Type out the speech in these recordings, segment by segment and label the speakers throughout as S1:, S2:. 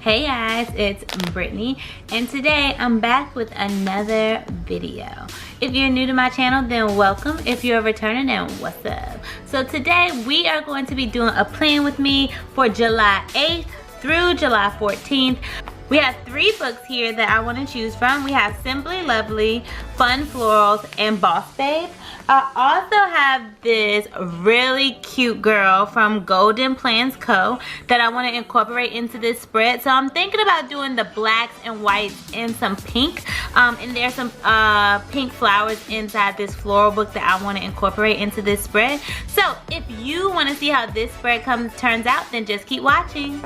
S1: Hey guys, it's Brittany, and today I'm back with another video. If you're new to my channel, then welcome. If you're returning, then what's up? So today we are going to be doing a plan with me for July 8th through July 14th. We have 3 books here that I want to choose from. We have Simply Lovely, Fun Florals, and Boss Babe. I also have this really cute girl from Golden Plans Co. that I want to incorporate into this spread. So I'm thinking about doing the blacks and whites and some pink. And there's some pink flowers inside this floral book that I want to incorporate into this spread. So if you want to see how this spread turns out, then just keep watching.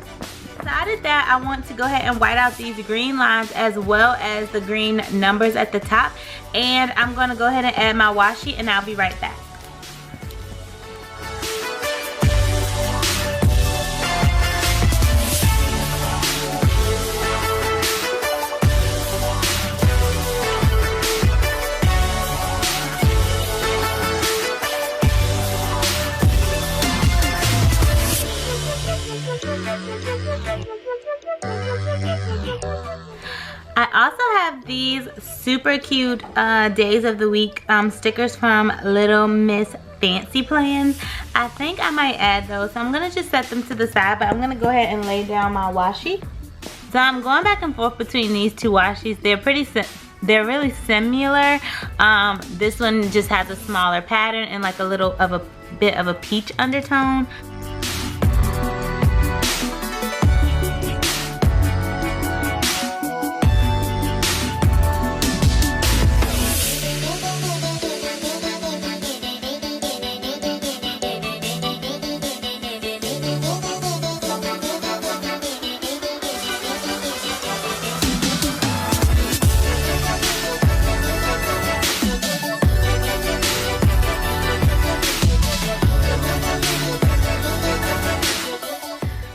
S1: Decided that I want to go ahead and white out these green lines as well as the green numbers at the top, and I'm going to go ahead and add my washi, and I'll be right back. I also have these super cute days of the week stickers from Little Miss Fancy Plans. I think I might add those, so I'm gonna just set them to the side, but I'm gonna go ahead and lay down my washi. So I'm going back and forth between these 2 washis. They're really similar. This one just has a smaller pattern and like a bit of a peach undertone.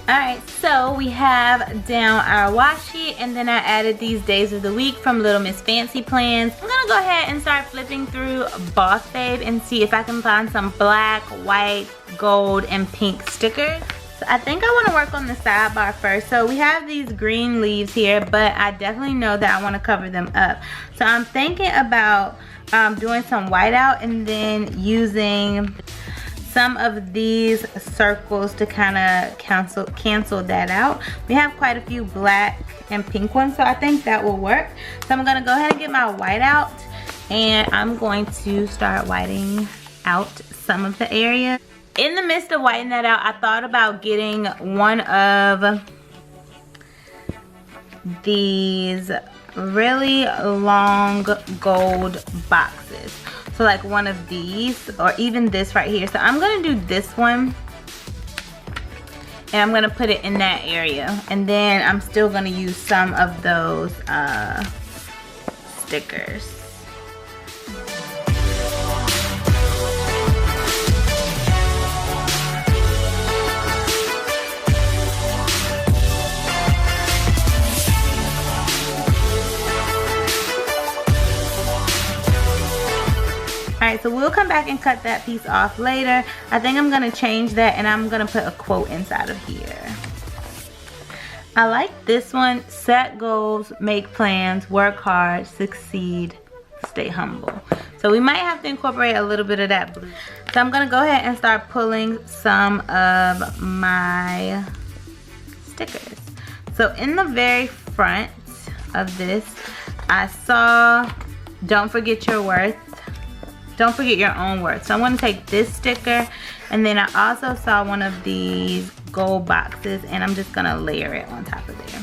S1: Alright, so we have down our washi, and then I added these days of the week from Little Miss Fancy Plans. I'm gonna go ahead and start flipping through Boss Babe and see if I can find some black, white, gold, and pink stickers. So I think I want to work on the sidebar first. So we have these green leaves here, but I definitely know that I want to cover them up. So I'm thinking about doing some whiteout and then using some of these circles to kind of cancel that out. We have quite a few black and pink ones, so I think that will work. So I'm gonna go ahead and get my white out, and I'm going to start whiting out some of the area. In the midst of whitening that out, I thought about getting one of these really long gold boxes. So like one of these, or even this right here. So I'm gonna do this one, and I'm gonna put it in that area. And then I'm still gonna use some of those stickers. Alright, so we'll come back and cut that piece off later. I think I'm gonna change that, and I'm gonna put a quote inside of here. I like this one: set goals, make plans, work hard, succeed, stay humble. So we might have to incorporate a little bit of that blue. So I'm gonna go ahead and start pulling some of my stickers. So in the very front of this, I saw "Don't forget your worth. Don't forget your own worth." So I'm going to take this sticker, and then I also saw one of these gold boxes, and I'm just going to layer it on top of there.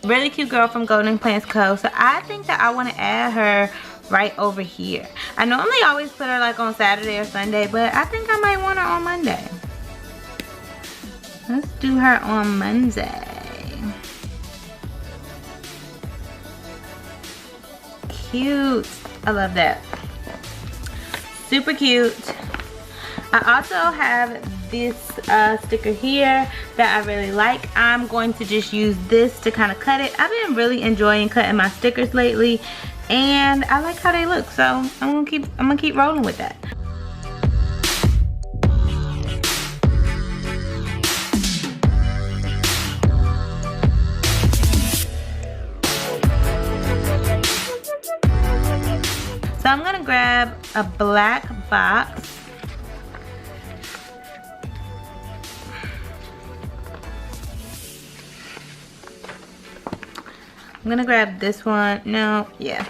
S1: Really cute girl from Golden Plans Co. So I think that I want to add her right over here. I normally always put her like on Saturday or Sunday, but I think I might want her on Monday. Let's do her on Monday. Cute. I love that. Super cute. I also have this sticker here that I really like. I'm going to just use this to kind of cut it. I've been really enjoying cutting my stickers lately, and I like how they look, so I'm gonna keep rolling with that. So I'm gonna grab a black box. I'm gonna grab this one. No, yeah.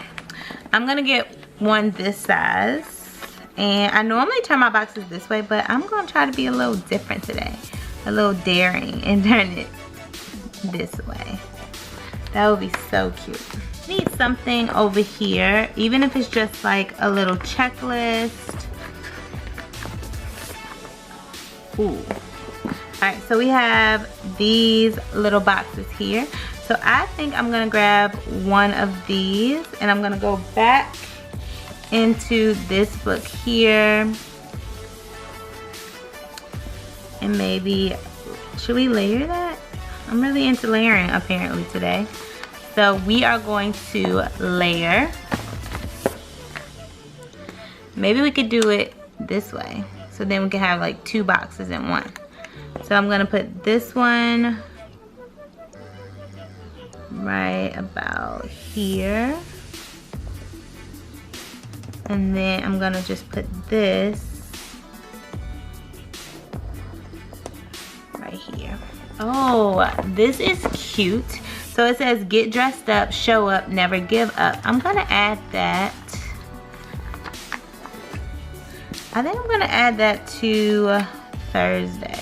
S1: I'm gonna get one this size. And I normally turn my boxes this way, but I'm gonna try to be a little different today. A little daring and turn it this way. That would be so cute. Need something over here, even if it's just like a little checklist. Ooh. Alright, so we have these little boxes here. So I think I'm gonna grab one of these and I'm gonna go back into this book here. And maybe, should we layer that? I'm really into layering apparently today. So we are going to layer. Maybe we could do it this way. So then we can have like 2 boxes in one. So I'm gonna put this one right about here. And then I'm gonna just put this right here. Oh, this is cute. So it says, get dressed up, show up, never give up. I'm gonna add that. I think I'm gonna add that to Thursday.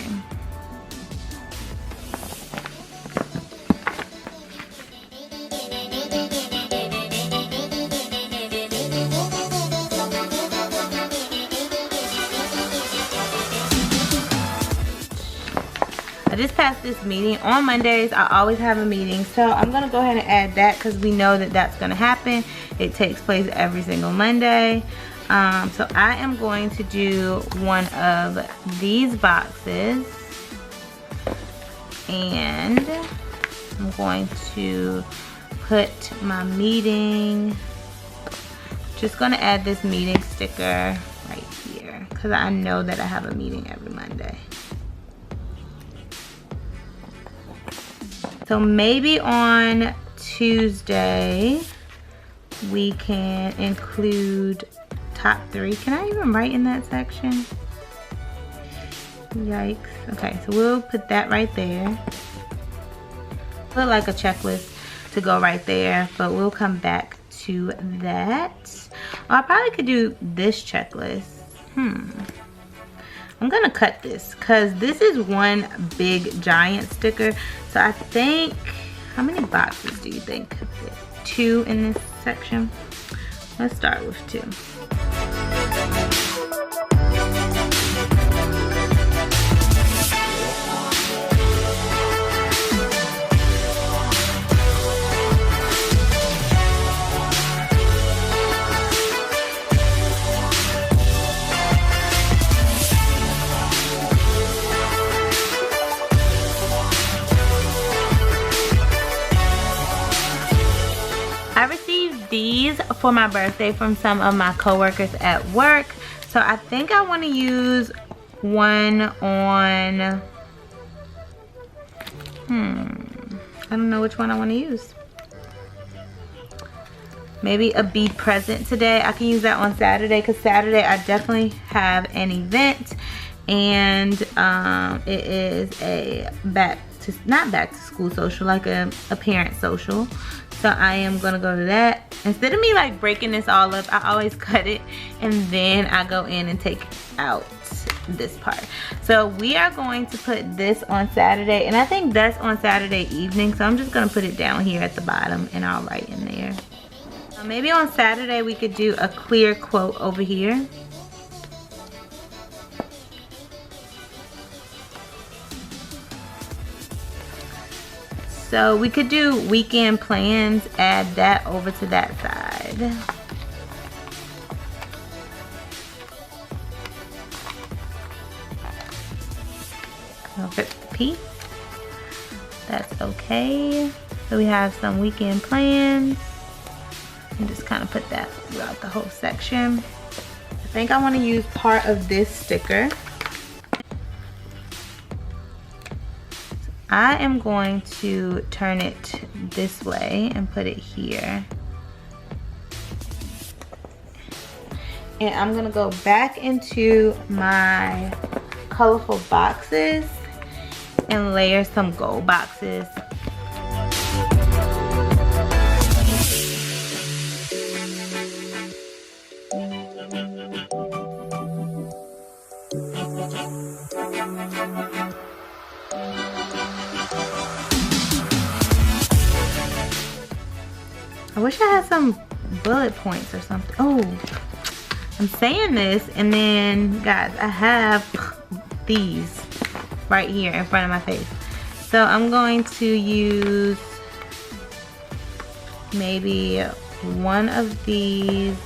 S1: I just passed this meeting. On Mondays, I always have a meeting. So I'm gonna go ahead and add that because we know that that's gonna happen. It takes place every single Monday. So I am going to do one of these boxes. And I'm going to put my meeting. Just gonna add this meeting sticker right here because I know that I have a meeting every Monday. So maybe on Tuesday, we can include top 3. Can I even write in that section? Yikes. Okay, so we'll put that right there. Put like a checklist to go right there, but we'll come back to that. Oh, I probably could do this checklist. I'm gonna cut this because this is one big giant sticker. So I think, how many boxes do you think could fit? 2 in this section? Let's start with 2. I received these for my birthday from some of my coworkers at work. So I think I want to use one on, I don't know which one I want to use. Maybe a be present today. I can use that on Saturday because Saturday I definitely have an event. And it is a not back to school social, like a parent social. So I am gonna go to that. Instead of me like breaking this all up, I always cut it and then I go in and take out this part. So we are going to put this on Saturday, and I think that's on Saturday evening. So I'm just gonna put it down here at the bottom and I'll write in there. Maybe on Saturday we could do a clear quote over here. So we could do weekend plans, add that over to that side. I'll put P. That's okay. So we have some weekend plans. And just kind of put that throughout the whole section. I think I want to use part of this sticker. I am going to turn it this way and put it here. And I'm gonna go back into my colorful boxes and layer some gold boxes. I wish I had some bullet points or something. Oh, I'm saying this, and then guys, I have these right here in front of my face. So I'm going to use maybe one of these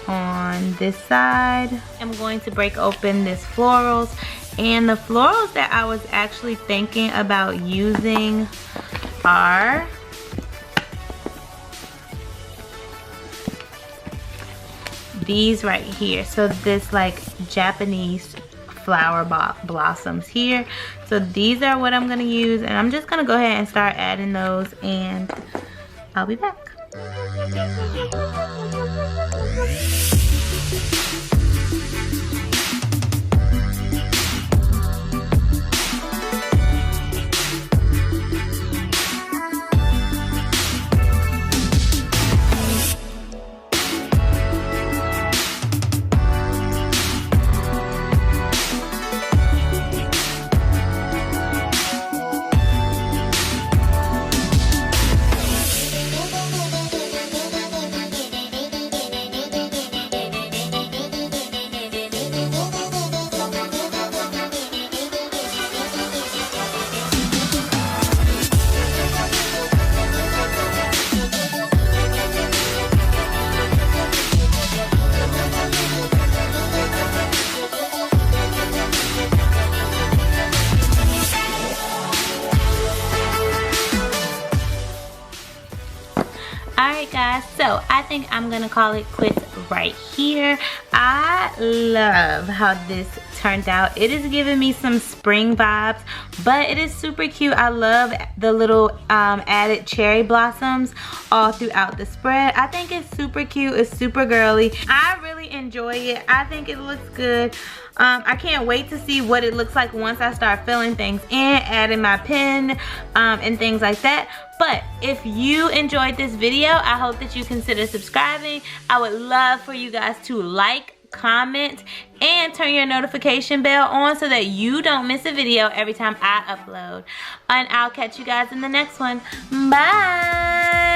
S1: on this side. I'm going to break open this florals, and the florals that I was actually thinking about using are these right here. So this like Japanese flower blossoms here. So these are what I'm gonna use, and I'm just gonna go ahead and start adding those, and I'll be back. Alright guys, so I think I'm gonna call it quits right here. I love how this turned out. It is giving me some spring vibes, but it is super cute. I love the little added cherry blossoms all throughout the spread. I think it's super cute. It's super girly. I really enjoy it. I think it looks good. I can't wait to see what it looks like once I start filling things in, adding my pen, and things like that. But if you enjoyed this video, I hope that you consider subscribing. I would love for you guys to like, comment, and turn your notification bell on so that you don't miss a video every time I upload. And I'll catch you guys in the next one. Bye!